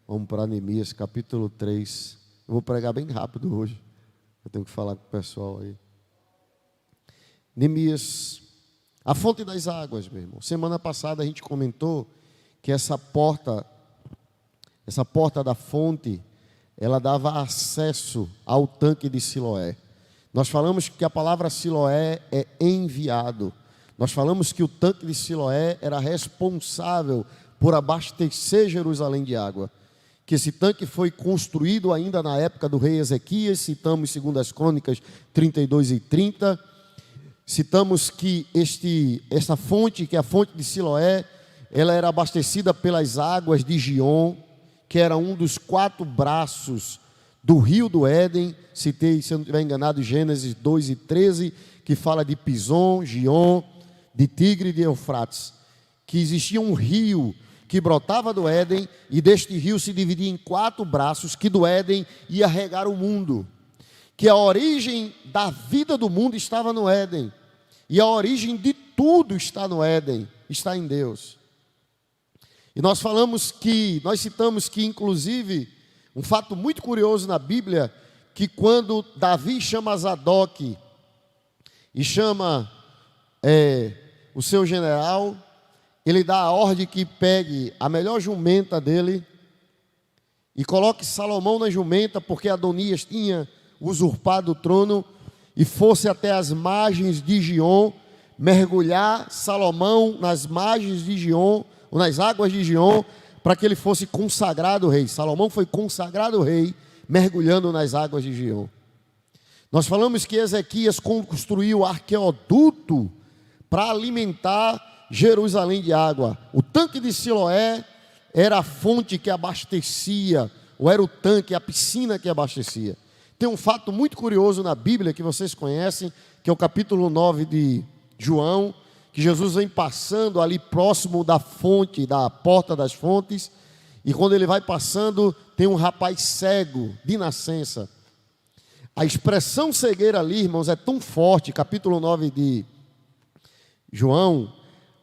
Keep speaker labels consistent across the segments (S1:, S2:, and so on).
S1: Vamos para Neemias, capítulo 3. Eu vou pregar bem rápido hoje. Eu tenho que falar com o pessoal aí. Neemias, a fonte das águas, meu irmão. Semana passada a gente comentou que essa porta da fonte, ela dava acesso ao tanque de Siloé. Nós falamos que a palavra Siloé é enviado. Nós falamos que o tanque de Siloé era responsável por abastecer Jerusalém de água. Que esse tanque foi construído ainda na época do rei Ezequias, citamos 2 Crônicas 32 e 30. Citamos que essa fonte, que é a fonte de Siloé, ela era abastecida pelas águas de Gion, que era um dos 4 braços do rio do Éden. Citei, se eu não estiver enganado, Gênesis 2 e 13, que fala de Pison, Gion, de Tigre e de Eufrates. Que existia um rio que brotava do Éden, e deste rio se dividia em 4 braços, que do Éden ia regar o mundo. Que a origem da vida do mundo estava no Éden, e a origem de tudo está no Éden, está em Deus. E nós citamos que inclusive, um fato muito curioso na Bíblia, que quando Davi chama Zadok e chama o seu general, ele dá a ordem que pegue a melhor jumenta dele e coloque Salomão na jumenta, porque Adonias tinha usurpado o trono, e fosse até as margens de Gion, mergulhar Salomão nas margens de Gion, ou nas águas de Gion, para que ele fosse consagrado rei. Salomão foi consagrado rei, mergulhando nas águas de Gion. Nós falamos que Ezequias construiu arqueoduto para alimentar Jerusalém de água. O tanque de Siloé era a fonte que abastecia, ou era o tanque, a piscina que abastecia. Tem um fato muito curioso na Bíblia que vocês conhecem, que é o capítulo 9 de João, que Jesus vem passando ali próximo da fonte, da porta das fontes, e quando ele vai passando, tem um rapaz cego de nascença. A expressão cegueira ali, irmãos, é tão forte, capítulo 9 de João,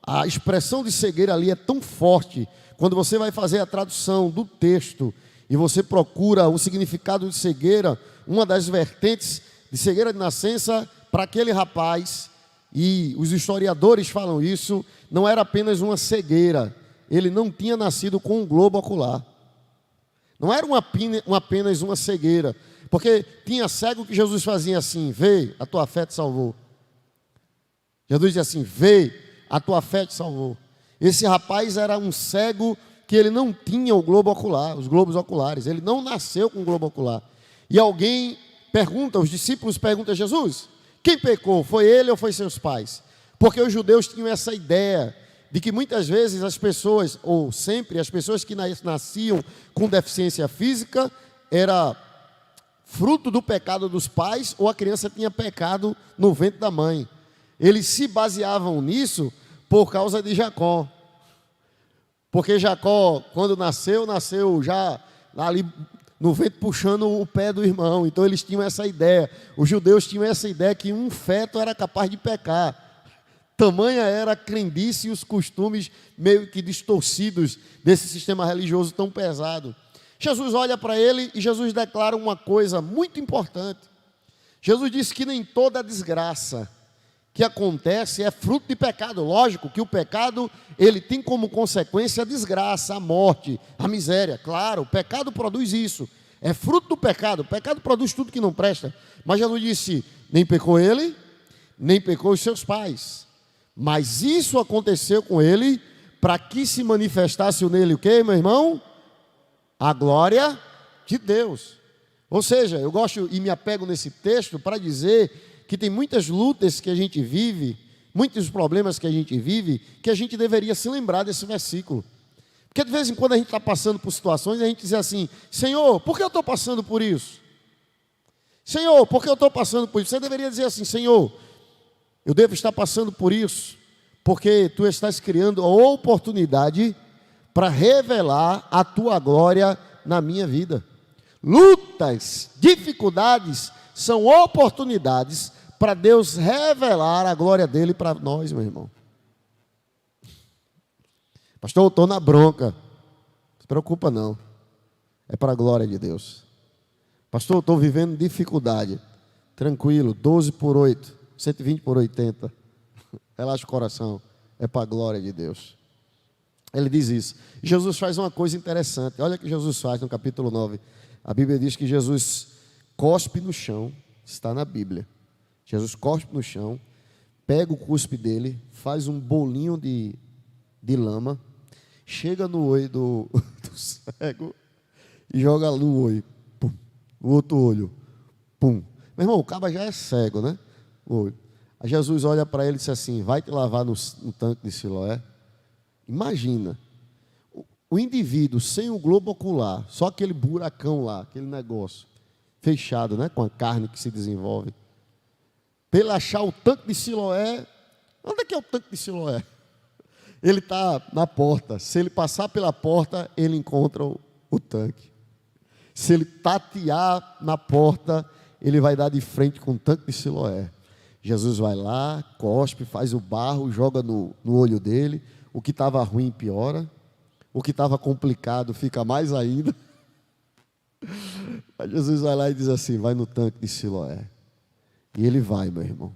S1: a expressão de cegueira ali é tão forte, quando você vai fazer a tradução do texto e você procura o significado de cegueira, uma das vertentes de cegueira de nascença para aquele rapaz, e os historiadores falam isso, não era apenas uma cegueira, ele não tinha nascido com um globo ocular. Não era apenas uma cegueira, porque tinha cego que Jesus fazia assim: vê, a tua fé te salvou. Jesus dizia assim: vê, a tua fé te salvou. Esse rapaz era um cego que ele não tinha o globo ocular, os globos oculares. Ele não nasceu com o globo ocular. E alguém pergunta, os discípulos perguntam a Jesus: quem pecou? Foi ele ou foi seus pais? Porque os judeus tinham essa ideia de que muitas vezes as pessoas, ou sempre, as pessoas que nasciam com deficiência física, era fruto do pecado dos pais, ou a criança tinha pecado no ventre da mãe. Eles se baseavam nisso por causa de Jacó. Porque Jacó, quando nasceu já ali no ventre puxando o pé do irmão. Então eles tinham essa ideia. Os judeus tinham essa ideia que um feto era capaz de pecar. Tamanha era a crendice e os costumes meio que distorcidos desse sistema religioso tão pesado. Jesus olha para ele e Jesus declara uma coisa muito importante. Jesus disse que nem toda desgraça que acontece é fruto de pecado. Lógico que o pecado, ele tem como consequência a desgraça, a morte, a miséria. Claro, o pecado produz isso. É fruto do pecado. O pecado produz tudo que não presta. Mas Jesus disse: nem pecou ele, nem pecou os seus pais. Mas isso aconteceu com ele para que se manifestasse nele o quê, meu irmão? A glória de Deus. Ou seja, eu gosto e me apego nesse texto para dizer que tem muitas lutas que a gente vive, muitos problemas que a gente vive, que a gente deveria se lembrar desse versículo. Porque de vez em quando a gente está passando por situações e a gente diz assim: Senhor, por que eu estou passando por isso? Senhor, por que eu estou passando por isso? Você deveria dizer assim: Senhor, eu devo estar passando por isso, porque Tu estás criando a oportunidade para revelar a Tua glória na minha vida. Lutas, dificuldades são oportunidades para Deus revelar a glória dele para nós, meu irmão. Pastor, eu estou na bronca. Não se preocupa não. é para a glória de Deus. Pastor, eu estou vivendo dificuldade. Tranquilo, 12 por 8, 120 por 80. Relaxa o coração, é para a glória de Deus. Ele diz isso. Jesus faz uma coisa interessante. Olha o que Jesus faz no capítulo 9. A Bíblia diz que Jesus cospe no chão. Está na Bíblia. Jesus cospe no chão, pega o cuspe dele, faz um bolinho de lama, chega no olho do cego e joga no olho. Pum. O outro olho. Pum. Meu irmão, o cabo já é cego, né? O olho. Aí Jesus olha para ele e diz assim: vai te lavar no tanque de Siloé. Imagina, o indivíduo sem o globo ocular, só aquele buracão lá, aquele negócio fechado, né, com a carne que se desenvolve. Para ele achar o tanque de Siloé, onde é que é o tanque de Siloé? Ele está na porta. Se ele passar pela porta, ele encontra o tanque. Se ele tatear na porta, ele vai dar de frente com o tanque de Siloé. Jesus vai lá, cospe, faz o barro, joga no olho dele. O que estava ruim piora. O que estava complicado fica mais ainda. Mas Jesus vai lá e diz assim: vai no tanque de Siloé. E ele vai, meu irmão.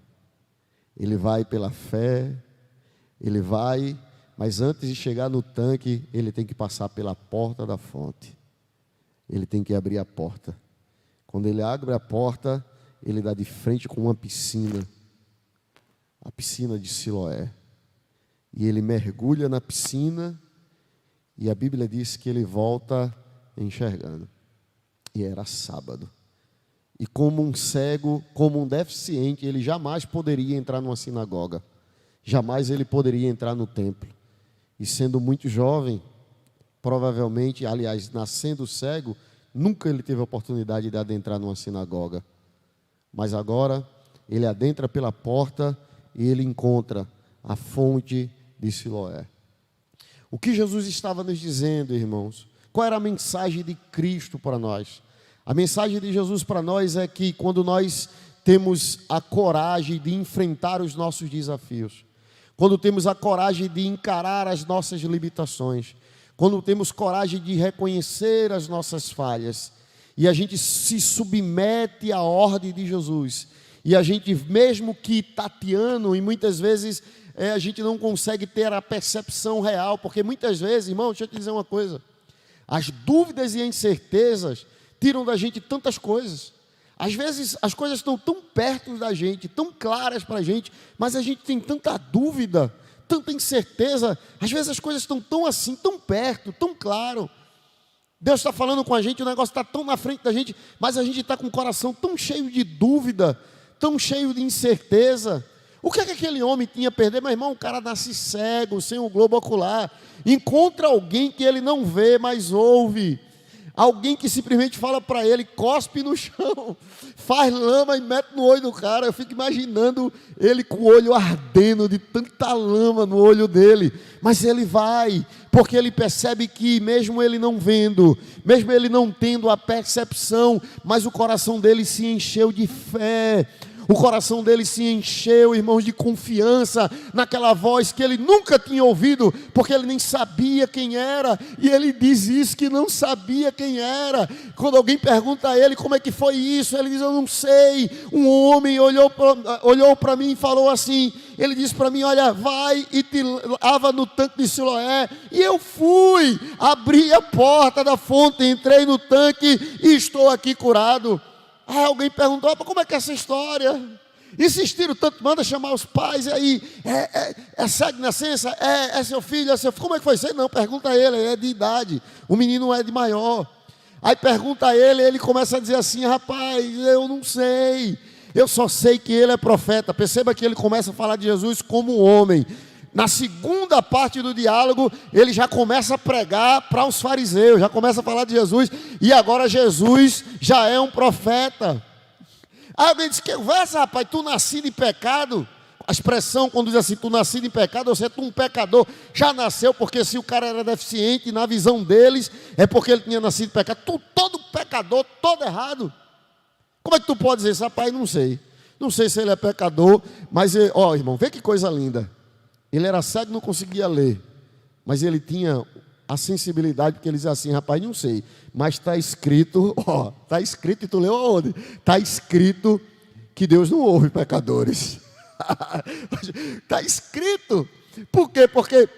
S1: Ele vai pela fé. Ele vai, mas antes de chegar no tanque, ele tem que passar pela porta da fonte. Ele tem que abrir a porta. Quando ele abre a porta, ele dá de frente com uma piscina. A piscina de Siloé. E ele mergulha na piscina. E a Bíblia diz que ele volta enxergando. E era sábado. E como um cego, como um deficiente, ele jamais poderia entrar numa sinagoga. Jamais ele poderia entrar no templo. E sendo muito jovem, provavelmente, aliás, nascendo cego, nunca ele teve a oportunidade de adentrar numa sinagoga. Mas agora, ele adentra pela porta e ele encontra a fonte de Siloé. O que Jesus estava nos dizendo, irmãos? Qual era a mensagem de Cristo para nós? A mensagem de Jesus para nós é que quando nós temos a coragem de enfrentar os nossos desafios, quando temos a coragem de encarar as nossas limitações, quando temos coragem de reconhecer as nossas falhas, e a gente se submete à ordem de Jesus, e a gente, mesmo que tateando, e muitas vezes a gente não consegue ter a percepção real, porque muitas vezes, irmão, deixa eu te dizer uma coisa, as dúvidas e incertezas tiram da gente tantas coisas. Às vezes as coisas estão tão perto da gente, tão claras para a gente, mas a gente tem tanta dúvida, tanta incerteza. Às vezes as coisas estão tão assim, tão perto, tão claro. Deus está falando com a gente, o negócio está tão na frente da gente, mas a gente está com o coração tão cheio de dúvida, tão cheio de incerteza. O que é que aquele homem tinha a perder? Meu irmão, o cara nasce cego, sem o globo ocular. Encontra alguém que ele não vê, mas ouve. Alguém que simplesmente fala para ele, cospe no chão, faz lama e mete no olho do cara. Eu fico imaginando ele com o olho ardendo de tanta lama no olho dele. Mas ele vai, porque ele percebe que mesmo ele não vendo, mesmo ele não tendo a percepção, mas o coração dele se encheu de fé. O coração dele se encheu, irmãos, de confiança naquela voz que ele nunca tinha ouvido, porque ele nem sabia quem era, e ele diz isso, que não sabia quem era. Quando alguém pergunta a ele como é que foi isso, ele diz, eu não sei. Um homem olhou para mim e falou assim, ele disse para mim, olha, vai e te lava no tanque de Siloé. E eu fui, abri a porta da fonte, entrei no tanque e estou aqui curado. Aí alguém perguntou, como é que é essa história? Insistiram tanto, manda chamar os pais, e aí, é cego de nascença? É seu filho, como é que foi isso? Não, pergunta a ele é de idade, o menino é de maior. Aí pergunta a ele, ele começa a dizer assim, rapaz, eu não sei, eu só sei que ele é profeta. Perceba que ele começa a falar de Jesus como um homem. Na segunda parte do diálogo, ele já começa a pregar para os fariseus, já começa a falar de Jesus, e agora Jesus já é um profeta. Aí alguém diz, que conversa, rapaz, tu nascido em pecado? A expressão quando diz assim, tu nascido em pecado, ou seja, tu um pecador, já nasceu, porque se o cara era deficiente, na visão deles, é porque ele tinha nascido em pecado. Tu todo pecador, todo errado. Como é que tu pode dizer isso? Rapaz, não sei. Não sei se ele é pecador, mas, irmão, vê que coisa linda. Ele era cego e não conseguia ler, mas ele tinha a sensibilidade, porque ele diz assim, rapaz, não sei, mas está escrito, está escrito, e tu leu aonde? Está escrito que Deus não ouve pecadores. Está escrito. Por quê? Porque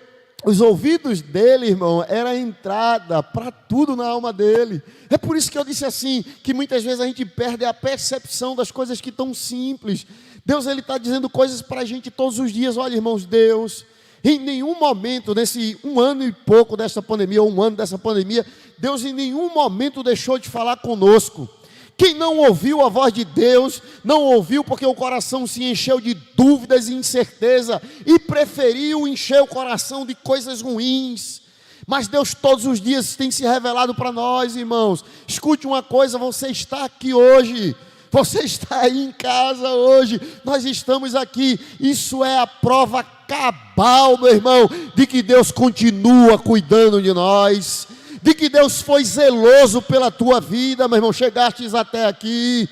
S1: os ouvidos dele, irmão, era a entrada para tudo na alma dele. É por isso que eu disse assim, que muitas vezes a gente perde a percepção das coisas que tão simples. Deus, ele está dizendo coisas para a gente todos os dias. Olha, irmãos, Deus, em nenhum momento, nesse 1 ano e pouco dessa pandemia, ou 1 ano dessa pandemia, Deus em nenhum momento deixou de falar conosco. Quem não ouviu a voz de Deus, não ouviu porque o coração se encheu de dúvidas e incerteza e preferiu encher o coração de coisas ruins. Mas Deus todos os dias tem se revelado para nós, irmãos. Escute uma coisa, você está aqui hoje, você está aí em casa hoje, nós estamos aqui. Isso é a prova cabal, meu irmão, de que Deus continua cuidando de nós, de que Deus foi zeloso pela tua vida, meu irmão. Chegastes até aqui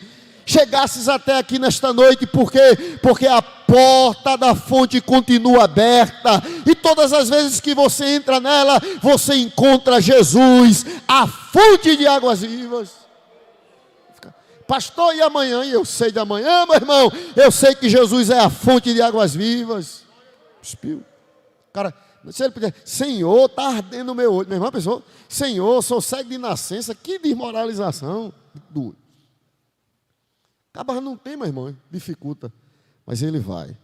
S1: nesta noite, por quê? Porque a porta da fonte continua aberta, e todas as vezes que você entra nela, você encontra Jesus, a fonte de águas vivas. Pastor, e amanhã? Eu sei de amanhã, meu irmão, eu sei que Jesus é a fonte de águas vivas. Espio. Cara, se ele pedir, Senhor, está ardendo o meu olho. Meu irmão pensou, Senhor, sou cego de nascença, que desmoralização. Acaba não tem, meu irmão, dificulta. Mas ele vai.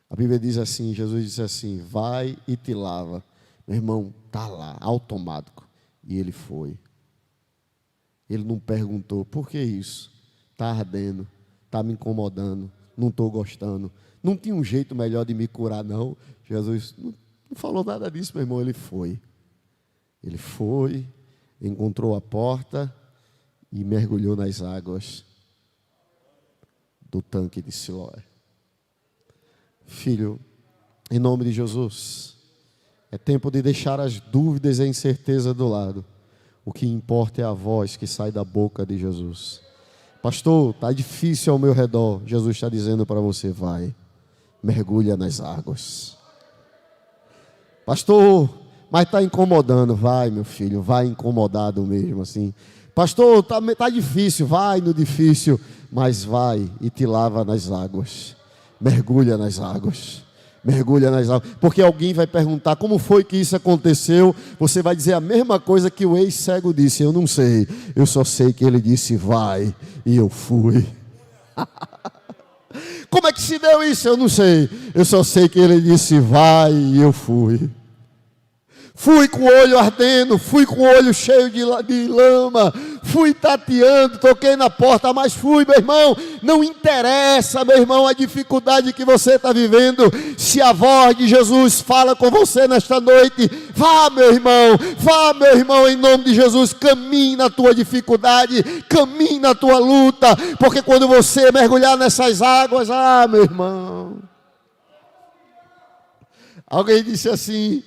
S1: A Bíblia diz assim, Jesus disse assim, vai e te lava. Meu irmão, está lá, automático. E ele foi. Ele não perguntou, por que isso? Está ardendo, está me incomodando, não estou gostando. Não tinha um jeito melhor de me curar, não. Jesus não falou nada disso, meu irmão. Ele foi. Ele foi, encontrou a porta e mergulhou nas águas do tanque de Siloé. Filho, em nome de Jesus, é tempo de deixar as dúvidas e a incerteza do lado. O que importa é a voz que sai da boca de Jesus. Pastor, está difícil ao meu redor. Jesus está dizendo para você, vai, mergulha nas águas. Pastor, mas está incomodando. Vai, meu filho, vai incomodado mesmo assim. Pastor, está difícil. Vai no difícil, mas vai e te lava nas águas. Mergulha nas águas. Mergulha nas águas. Porque alguém vai perguntar como foi que isso aconteceu. Você vai dizer a mesma coisa que o ex-cego disse. Eu não sei, eu só sei que ele disse vai, e eu fui. Como é que se deu isso? Eu não sei, eu só sei que ele disse vai, e eu fui. Fui com o olho ardendo, fui com o olho cheio de lama, fui tateando, toquei na porta, mas fui, meu irmão. Não interessa, meu irmão, a dificuldade que você está vivendo. Se a voz de Jesus fala com você nesta noite, vá, meu irmão, em nome de Jesus. Caminhe na tua dificuldade, caminhe na tua luta, porque quando você mergulhar nessas águas, meu irmão. Alguém disse assim,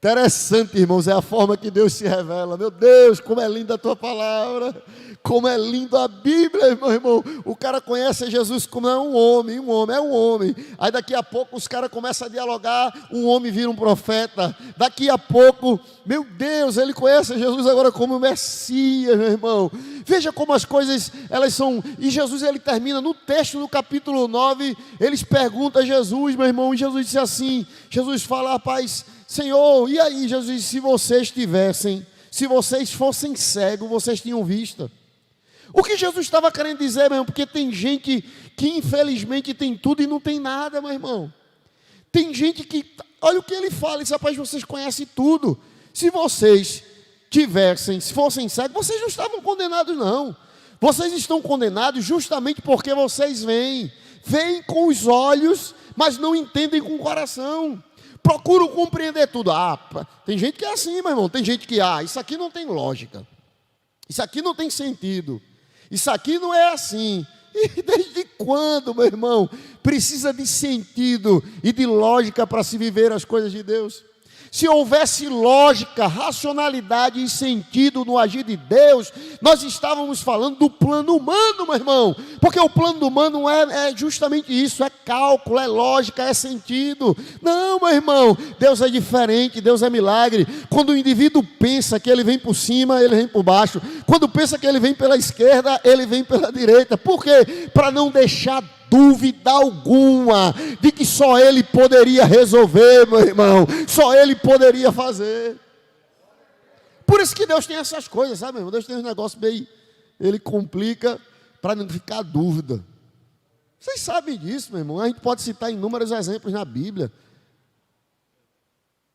S1: interessante, irmãos, é a forma que Deus se revela. Meu Deus, como é linda a tua palavra, como é linda a Bíblia, meu irmão. O cara conhece Jesus como é um homem. Aí daqui a pouco os caras começam a dialogar, um homem vira um profeta. Daqui a pouco, meu Deus, ele conhece Jesus agora como Messias, meu irmão. Veja como as coisas, elas são. E Jesus, ele termina no texto do capítulo 9, eles perguntam a Jesus, meu irmão, e Jesus disse assim, Jesus fala, rapaz, Senhor, e aí, Jesus, se vocês fossem cegos, vocês tinham visto. O que Jesus estava querendo dizer, meu irmão, porque tem gente que infelizmente tem tudo e não tem nada, meu irmão. Tem gente que, olha o que ele fala, ele diz, rapaz, vocês conhecem tudo. Se vocês se fossem cegos, vocês não estavam condenados, não. Vocês estão condenados justamente porque vocês veem com os olhos, mas não entendem com o coração. Procuram compreender tudo. Tem gente que é assim, meu irmão. Tem gente que, isso aqui não tem lógica. Isso aqui não tem sentido. Isso aqui não é assim. E desde quando, meu irmão, precisa de sentido e de lógica para se viver as coisas de Deus? Se houvesse lógica, racionalidade e sentido no agir de Deus, nós estávamos falando do plano humano, meu irmão. Porque o plano humano é justamente isso, é cálculo, é lógica, é sentido. Não, meu irmão, Deus é diferente, Deus é milagre. Quando o indivíduo pensa que ele vem por cima, ele vem por baixo. Quando pensa que ele vem pela esquerda, ele vem pela direita. Por quê? Para não deixar dúvida alguma de que só Ele poderia resolver, meu irmão, só Ele poderia fazer. Por isso que Deus tem essas coisas, sabe, meu irmão? Deus tem um negócio meio, Ele complica para não ficar dúvida. Vocês sabem disso, meu irmão? A gente pode citar inúmeros exemplos na Bíblia.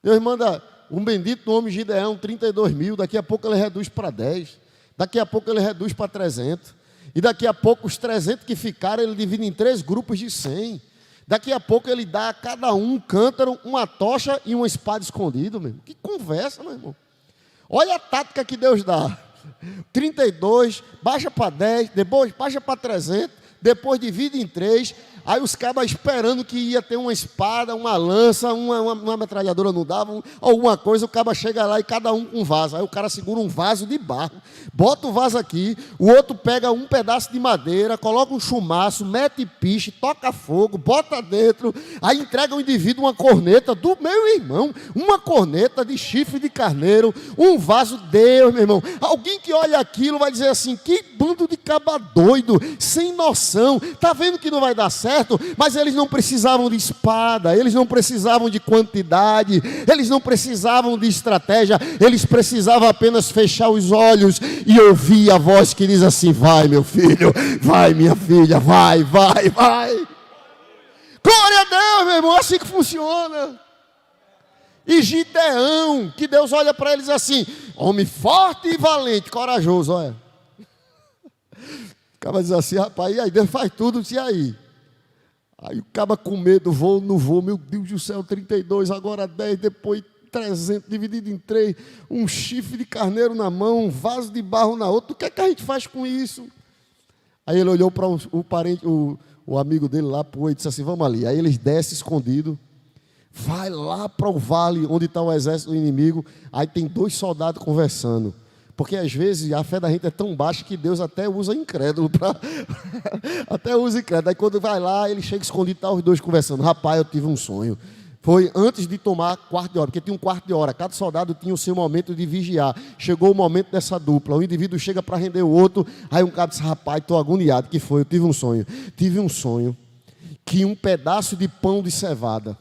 S1: Deus manda um bendito nome Gideão, 32 mil, daqui a pouco ele reduz para 10, daqui a pouco ele reduz para 300. E daqui a pouco os 300 que ficaram, ele divide em 3 grupos de 100. Daqui a pouco ele dá a cada um cântaro, uma tocha e uma espada escondida, meu irmão. Que conversa, meu irmão. Olha a tática que Deus dá. 32, baixa para 10, depois baixa para 300, depois divide em 3. Aí os cabas esperando que ia ter uma espada, uma lança, uma metralhadora não dava, alguma coisa, o caba chega lá e cada um com um vaso. Aí o cara segura um vaso de barro, bota o vaso aqui, o outro pega um pedaço de madeira, coloca um chumaço, mete piche, toca fogo, bota dentro, aí entrega ao indivíduo uma corneta do meu irmão, uma corneta de chifre de carneiro, um vaso. Deus, meu irmão, alguém que olha aquilo vai dizer assim, que bando de caba doido, sem noção, tá vendo que não vai dar certo? Mas eles não precisavam de espada, eles não precisavam de quantidade, eles não precisavam de estratégia, eles precisavam apenas fechar os olhos e ouvir a voz que diz assim: vai meu filho, vai minha filha, vai. Glória a Deus, meu irmão, é assim que funciona. E Gideão, que Deus olha para eles assim, homem forte e valente, corajoso, olha. O cara diz assim, rapaz, e aí, Deus faz tudo, e aí? Aí o caba com medo, vou, não vou, meu Deus do céu, 32, agora 10, depois 300, dividido em 3, um chifre de carneiro na mão, um vaso de barro na outra, o que é que a gente faz com isso? Aí ele olhou para o parente, o amigo dele lá, pô, e disse assim, vamos ali. Aí eles descem escondido, vai lá para o vale onde está o exército do inimigo, aí tem 2 soldados conversando. Porque às vezes a fé da gente é tão baixa que Deus até usa incrédulo para até usa incrédulo. Aí quando vai lá, ele chega escondido, tá os 2 conversando. Rapaz, eu tive um sonho. Foi antes de tomar quarto de hora, porque tinha um quarto de hora. Cada soldado tinha o seu momento de vigiar. Chegou o momento dessa dupla. O indivíduo chega para render o outro. Aí um cara diz, rapaz, estou agoniado. Que foi? Eu tive um sonho. Tive um sonho que um pedaço de pão de cevada.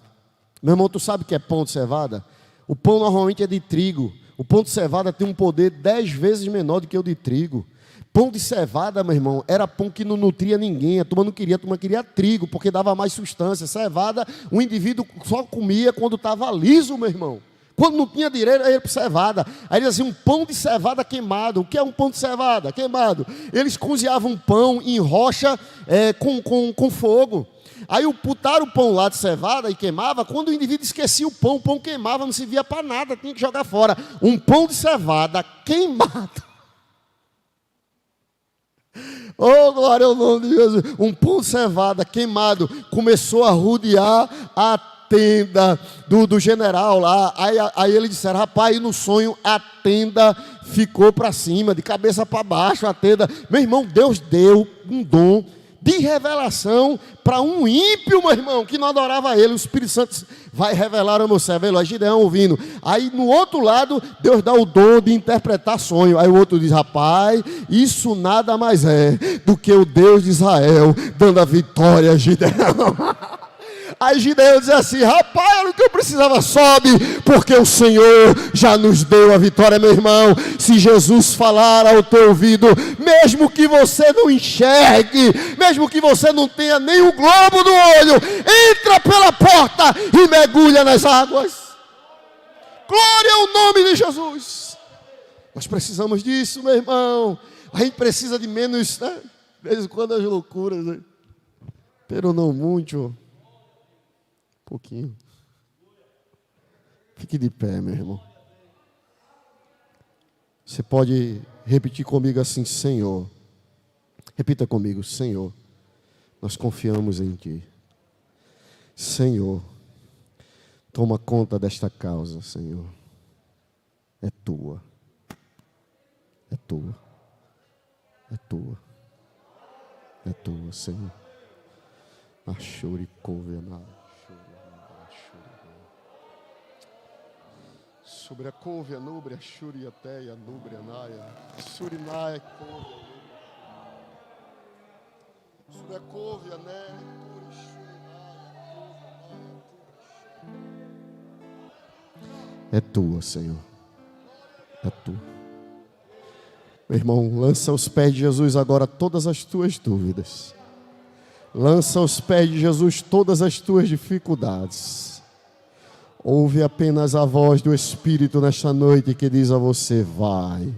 S1: Meu irmão, tu sabe o que é pão de cevada? O pão normalmente é de trigo. O pão de cevada tem um poder 10 vezes menor do que o de trigo. Pão de cevada, meu irmão, era pão que não nutria ninguém. A turma não queria, a turma queria trigo, porque dava mais sustância. Cevada, o indivíduo só comia quando estava liso, meu irmão. Quando não tinha direito, aí ele para cevada. Aí ele dizia, um pão de cevada queimado. O que é um pão de cevada queimado? Eles cozinhavam pão em rocha com fogo. Aí botaram o pão lá de cevada e queimava. Quando o indivíduo esquecia o pão queimava, não servia para nada, tinha que jogar fora. Um pão de cevada queimado. Oh, glória ao nome de Jesus. Um pão de cevada queimado começou a rodear a tenda do general lá. Aí ele disseram, rapaz, no sonho a tenda ficou para cima, de cabeça para baixo a tenda. Meu irmão, Deus deu um dom de revelação para um ímpio, meu irmão, que não adorava ele. O Espírito Santo vai revelar ao meu servo. Aí Gideão ouvindo. Aí no outro lado, Deus dá o dom de interpretar sonho. Aí o outro diz, rapaz, isso nada mais é do que o Deus de Israel dando a vitória a Gideão. Aí Gideão diz assim, rapaz, era o que eu precisava, sobe, porque o Senhor já nos deu a vitória, meu irmão. Se Jesus falar ao teu ouvido, mesmo que você não enxergue, mesmo que você não tenha nem o globo do olho, entra pela porta e mergulha nas águas. Glória ao nome de Jesus. Nós precisamos disso, meu irmão. A gente precisa de menos, né? De vez em quando as loucuras, né? Pero não muito. Pouquinho. Fique de pé, meu irmão. Você pode repetir comigo assim, Senhor. Repita comigo, Senhor. Nós confiamos em Ti. Senhor, Toma conta desta causa, Senhor. É tua. É tua. É tua. É tua, Senhor. Sobre a couve, a núbria, a shuri, a teia, a núbria, a naia, surinaia, couve, sobre a couve, a né, turi, shurinaia, é tua, Senhor. É tua. Meu irmão, lança aos pés de Jesus agora todas as tuas dúvidas. Lança aos pés de Jesus todas as tuas dificuldades. Ouve apenas a voz do Espírito nesta noite que diz a você: vai,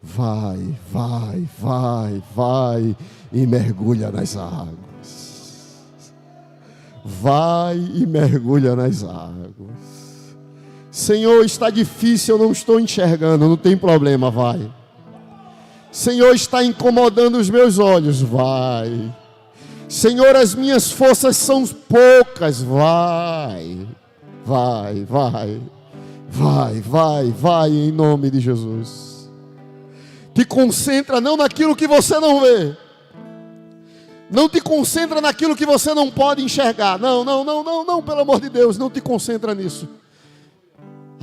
S1: vai, vai, vai, vai e mergulha nas águas. Vai e mergulha nas águas. Senhor, está difícil, eu não estou enxergando, não tem problema, vai. Senhor, está incomodando os meus olhos, vai. Senhor, as minhas forças são poucas, vai. Vai, vai, vai, vai, vai, em nome de Jesus. Te concentra não naquilo que você não vê. Não te concentra naquilo que você não pode enxergar. Não, não, não, não, não, pelo amor de Deus, não te concentra nisso.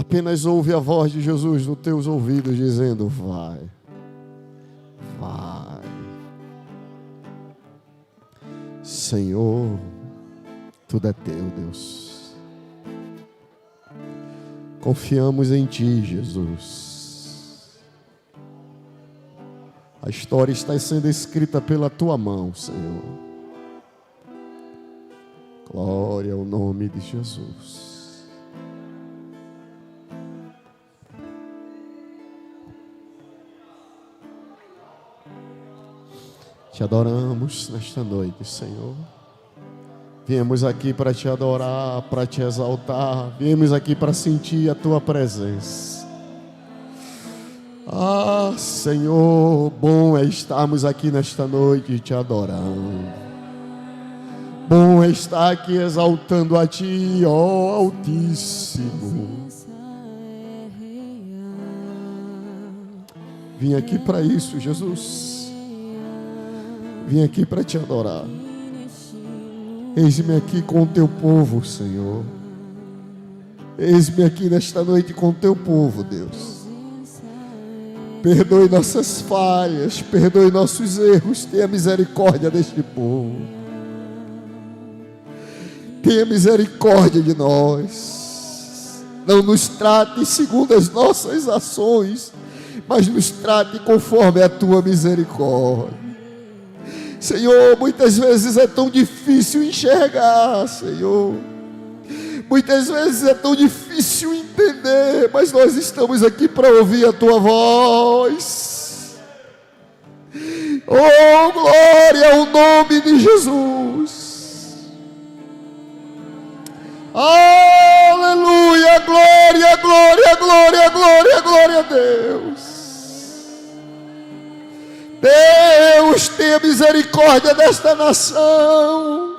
S1: Apenas ouve a voz de Jesus nos teus ouvidos dizendo: vai, vai. Senhor, tudo é teu, Deus. Confiamos em Ti, Jesus. A história está sendo escrita pela Tua mão, Senhor. Glória ao nome de Jesus. Te adoramos nesta noite, Senhor. Viemos aqui para Te adorar, para Te exaltar. Viemos aqui para sentir a Tua presença. Ah, Senhor, bom é estarmos aqui nesta noite Te adorando. Bom é estar aqui exaltando a Ti, ó Altíssimo. Vim aqui para isso, Jesus. Vim aqui para Te adorar. Eis-me aqui com o Teu povo, Senhor. Eis-me aqui nesta noite com o Teu povo, Deus. Perdoe nossas falhas, perdoe nossos erros. Tenha misericórdia deste povo. Tenha misericórdia de nós. Não nos trate segundo as nossas ações, mas nos trate conforme a Tua misericórdia. Senhor, muitas vezes é tão difícil enxergar, Senhor. Muitas vezes é tão difícil entender, mas nós estamos aqui para ouvir a Tua voz. Oh, glória ao nome de Jesus. Aleluia, glória, glória, glória, glória, glória a Deus. Deus, tenha misericórdia desta nação.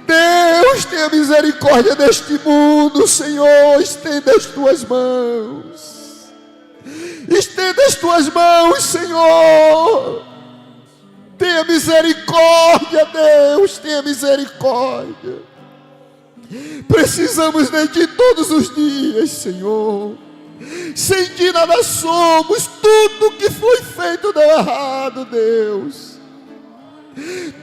S1: Deus, tenha misericórdia deste mundo, Senhor. Estenda as Tuas mãos. Estenda as Tuas mãos, Senhor. Tenha misericórdia, Deus, tenha misericórdia. Precisamos de Ti todos os dias, Senhor. Sem Ti nada somos. Tudo que foi feito deu errado, Deus.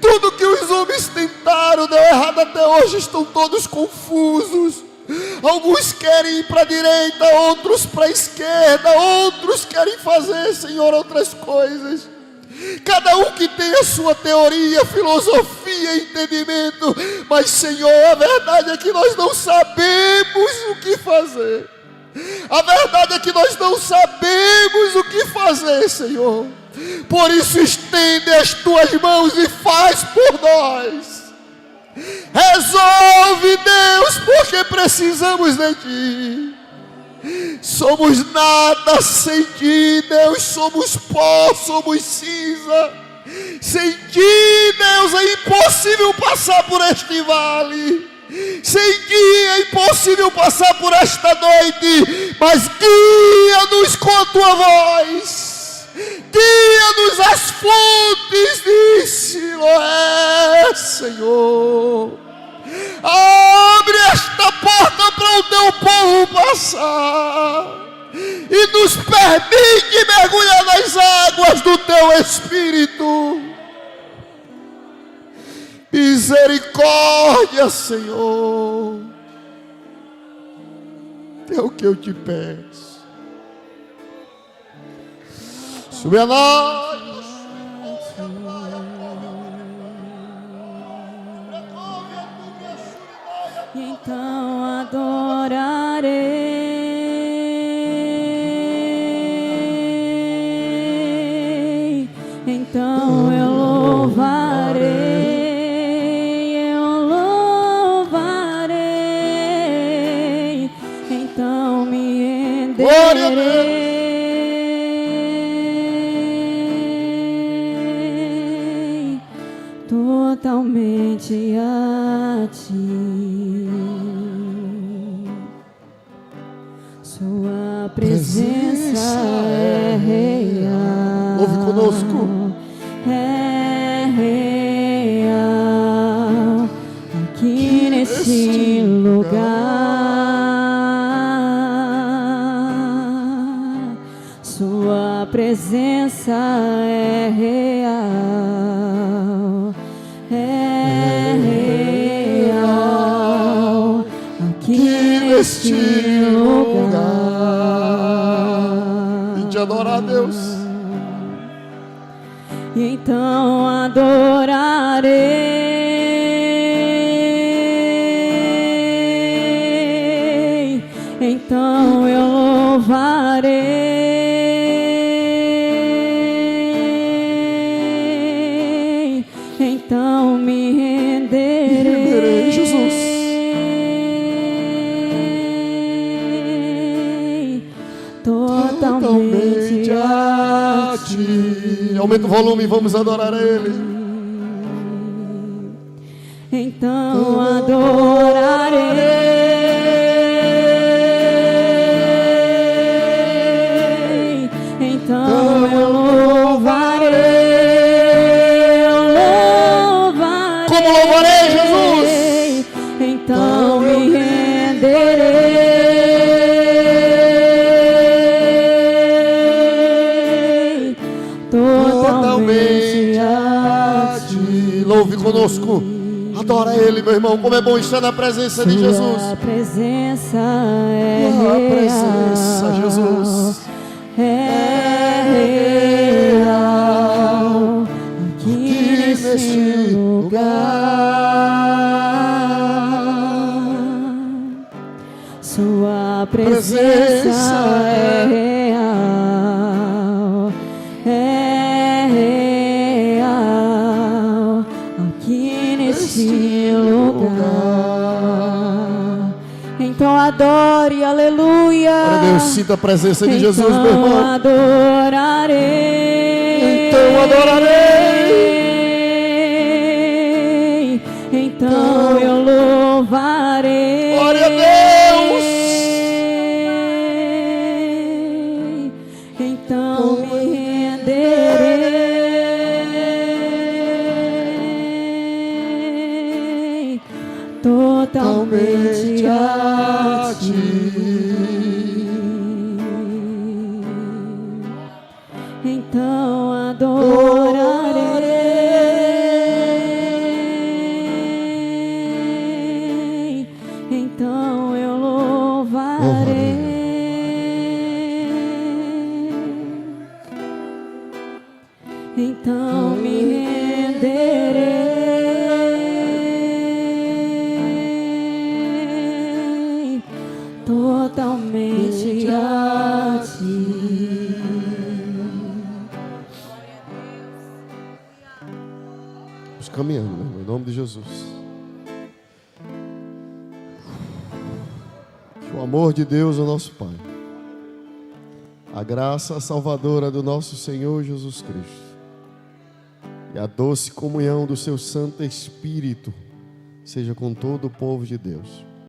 S1: Tudo que os homens tentaram deu errado até hoje. Estão todos confusos. Alguns querem ir para a direita, outros para a esquerda, outros querem fazer, Senhor, outras coisas. Cada um que tem a sua teoria, filosofia, entendimento. Mas, Senhor, a verdade é que nós não sabemos o que fazer. A verdade é que nós não sabemos o que fazer, Senhor. Por isso estende as Tuas mãos e faz por nós. Resolve, Deus, porque precisamos de Ti. Somos nada sem Ti, Deus. Somos pó, somos cinza. Sem Ti, Deus, é impossível passar por este vale. Sem Ti é impossível passar por esta noite, mas guia-nos com a Tua voz, guia-nos às fontes de Siloé, Senhor. Abre esta porta para o Teu povo passar e nos permite mergulhar nas águas do Teu Espírito. Misericórdia, Senhor, é o que eu te peço. Sube a nós.
S2: Então adorarei, então eu louvarei, então me renderei totalmente a Ti. Sua presença é real.
S1: Ouve conosco.
S2: É real aqui neste lugar. Sua presença é real. É real aqui neste lugar.
S1: E te adorar a Deus.
S2: E então adorarei, então eu louvarei, então me renderei,
S1: Jesus.
S2: Totalmente a Ti.
S1: Aumenta o volume e vamos adorar a Ele.
S2: Então adorarei, então eu louvarei,
S1: Como louvarei, Jesus?
S2: Então me renderei totalmente a Ti.
S1: Louve conosco. Adora Ele, meu irmão. Como é bom estar na presença de Jesus.
S2: Sua presença é
S1: Tua
S2: real.
S1: presença, Jesus.
S2: É real aqui neste lugar. Sua presença é real. É real aqui neste lugar. Então adore, aleluia.
S1: Para Deus, sinta a presença de Jesus,
S2: Então
S1: meu irmão.
S2: adorarei.
S1: Então adorarei.
S2: Então eu louvarei.
S1: Glória a Deus.
S2: Então me renderei totalmente a Ti. Então adorarei, então eu louvarei, então me renderei totalmente a Ti.
S1: Caminhando, meu irmão, em nome de Jesus. Que o amor de Deus, o nosso Pai, a graça salvadora do nosso Senhor Jesus Cristo e a doce comunhão do seu Santo Espírito seja com todo o povo de Deus.